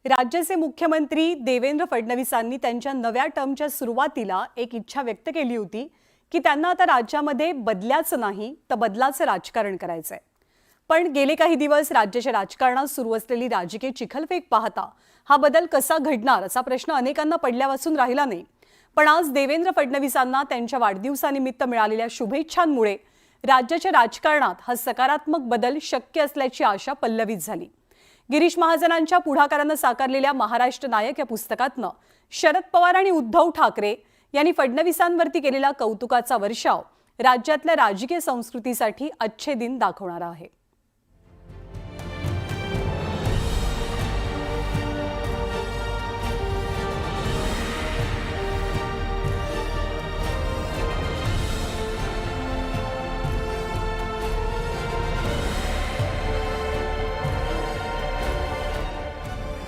राज्याचे मुख्यमंत्री देवेंद्र फडणवीसांनी त्यांच्या नव्या टर्मच्या सुरुवातीला एक इच्छा व्यक्त केली होती की त्यांना आता राज्यामध्ये बदलाचं नाही तर बदलाचं राजकारण करायचंय। पण गेले काही दिवस राज्याच्या राजकारणात सुरू असलेली राजकीय चिखलफेक पाहता हा बदल कसा घडणार असा प्रश्न अनेकांना पडल्यापासून राहिला नाही। पण आज देवेंद्र फडणवीसांना त्यांच्या वाढदिवसानिमित्त मिळालेल्या शुभेच्छांमुळे राज्याच्या राजकारणात हा सकारात्मक बदल शक्य असल्याची आशा पल्लवित झाली। गिरीश महाजनांच्या पुढाकाराने साकारलेल्या महाराष्ट्र नायक या पुस्तकातनं शरद पवार आणि उद्धव ठाकरे यांनी फडणवीसांवरती केलेला कौतुकाचा वर्षाव राज्यातल्या राजकीय संस्कृतीसाठी अच्छे दिन दाखवणारा आहे।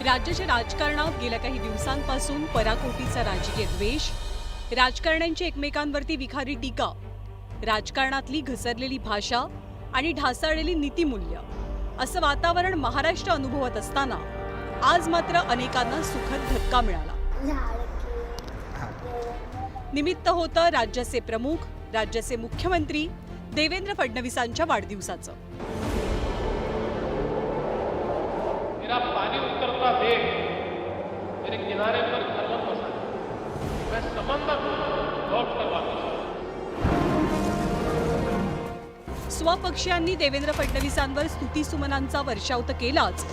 राज्याच्या राजकारणात गेल्या काही दिवसांपासून पराकोटीचा राजकीय द्वेष, राजकारण्यांची एकमेकांवरती विखारी टीका, राजकारणातली घसरलेली भाषा आणि ढासळलेली नीतिमूल्य असं वातावरण महाराष्ट्र अनुभवत असताना आज मात्र अनेकांना सुखद धक्का मिळाला। निमित्त होतं राज्याचे प्रमुख, राज्याचे मुख्यमंत्री देवेंद्र फडणवीसांच्या वाढदिवसाचं। मेरा पानी उतरता देख मेरे किनारे पर घर मत बसा, मैं समंदर लौट कर वापस। स्वपक्षीयांनी देवेंद्र फडणवीसांवर स्तुतीसुमनांचा वर्षाव तर केलाच,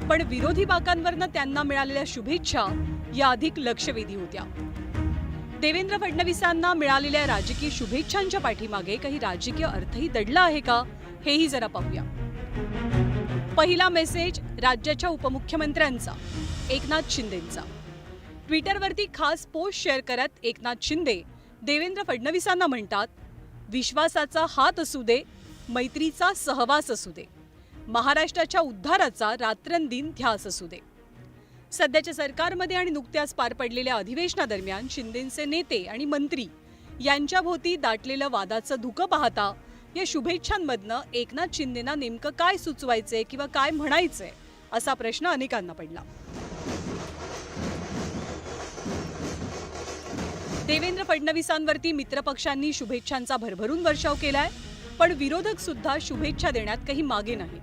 पण विरोधी बाकांवरनं त्यांना मिळालेल्या शुभेच्छा या अधिक लक्षवेधी होत्या। देवेंद्र फडणवीसांना मिळालेल्या राजकीय शुभेच्छांच्या पाठीमागे काही राजकीय अर्थही दडला आहे का हेही जरा पाहूया। पहिला मेसेज राज्याच्या उपमुख्यमंत्र्यांचा, एकनाथ शिंदेंचा। ट्विटरवरती खास पोस्ट शेअर करत एकनाथ शिंदे देवेंद्र फडणवीसांना म्हणतात, विश्वासाचा हात असू दे, मैत्रीचा सहवास असू दे, महाराष्ट्राच्या उद्धाराचा रात्रंदिन ध्यास असू दे। सध्याच्या सरकारमध्ये आणि नुकत्याच पार पडलेल्या अधिवेशनादरम्यान शिंदेंचे नेते आणि मंत्री यांच्याभोवती दाटलेलं वादाचं धुकं पाहता या शुभेच्छांमधनं एकनाथ शिंदेंना नेमकं काय सुचवायचंय किंवा काय म्हणायचंय असा प्रश्न अनेकांना पडला। देवेंद्र फडणवीसांवरती मित्रपक्षांनी शुभेच्छांचा भरभरून वर्षाव केलाय, पण विरोधक सुद्धा शुभेच्छा देण्यात काही मागे नाही।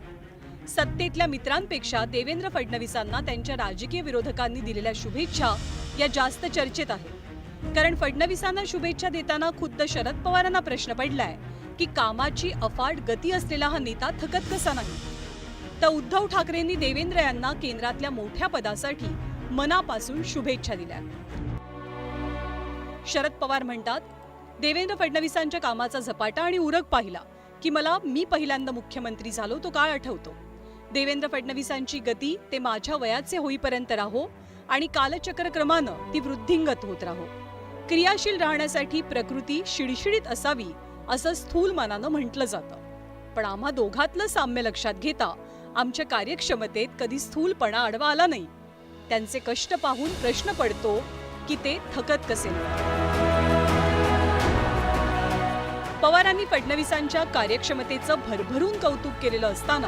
सत्तेतल्या मित्रांपेक्षा देवेंद्र फडणवीसांना त्यांच्या राजकीय विरोधकांनी दिलेल्या शुभेच्छा या जास्त चर्चेत आहेत। कारण फडणवीसांना शुभेच्छा देताना खुद्द शरद पवारांना प्रश्न पडलाय की कामाची अफाट गती असलेला हा नेता थकत कसा नाही। तर उद्धव ठाकरेंनी देवेंद्र यांना केंद्रातल्या मोठ्या पदासाठी मनापासून शुभेच्छा दिल्या। शरद पवार म्हणतात, देवेंद्र फडणवीसांच्या कामाचा झपाटा आणि उरक पाहिला की मी पहिल्यांदा मुख्यमंत्री झालो तो काळ आठवतो। देवेंद्र फडणवीसांची गती ते माझ्या वयाचे होईपर्यंत राहो आणि कालचक्रक्रमानं ती वृद्धिंगत होत राहो। क्रियाशील राहण्यासाठी प्रकृती शिडशिडीत असावी असं स्थूल मनानं म्हटलं जातं, पण आम्हा दोघातलं साम्य लक्षात घेता आमच्या कार्यक्षमतेत कधी स्थूलपणा आडवा आला नाही। त्यांचे कष्ट पाहून प्रश्न पडतो की ते थकत कसे नाही। पवारांनी फडणवीसांच्या कार्यक्षमतेचं भरभरून कौतुक केलेलं असताना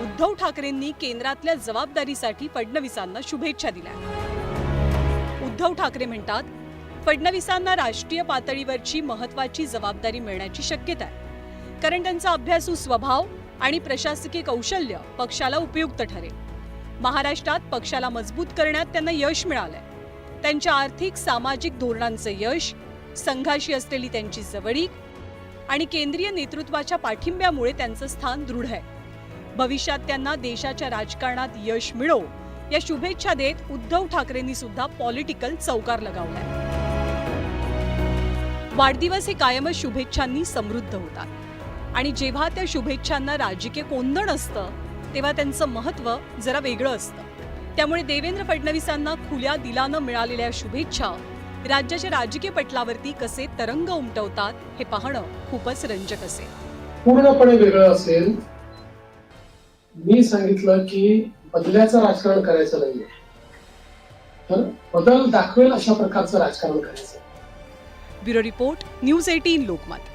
उद्धव ठाकरेंनी केंद्रातल्या जबाबदारीसाठी फडणवीसांना शुभेच्छा दिल्या। उद्धव ठाकरे म्हणतात, फडणवीसांना राष्ट्रीय पातळीवरची महत्त्वाची जबाबदारी मिळण्याची शक्यता आहे, कारण त्यांचा अभ्यासू स्वभाव आणि प्रशासकीय कौशल्य पक्षाला उपयुक्त ठरेल। महाराष्ट्रात पक्षाला मजबूत करण्यात त्यांना यश मिळालंय। त्यांच्या आर्थिक सामाजिक धोरणांचं यश, संघाशी असलेली त्यांची जवळीक आणि केंद्रीय नेतृत्वाच्या पाठिंब्यामुळे त्यांचं स्थान दृढ आहे। भविष्यात त्यांना देशाच्या राजकारणात यश मिळो या शुभेच्छा देत उद्धव ठाकरेंनी सुद्धा पॉलिटिकल चौकार लगावलाय। वाढदिवस हे कायमच शुभेच्छांनी समृद्ध होतात आणि जेव्हा त्या शुभेच्छांना राजकीय कोंदण असतं तेव्हा त्यांचं महत्त्व जरा वेगळं असतं। त्यामुळे देवेंद्र फडणवीसांना खुल्या दिलानं मिळालेल्या शुभेच्छा राज्याच्या राजकीय पटलावरती कसे तरंग उमटवतात हे पाहणं खूपच रंजक असेल। पूर्णपणे वेगळं असेल। मी सांगितलं की बदल्याचं राजकारण करायचं नाहीये, तर बदल दाखवेल अशा प्रकारचं राजकारण करायचं। Bureau report, news 18 Lokmat.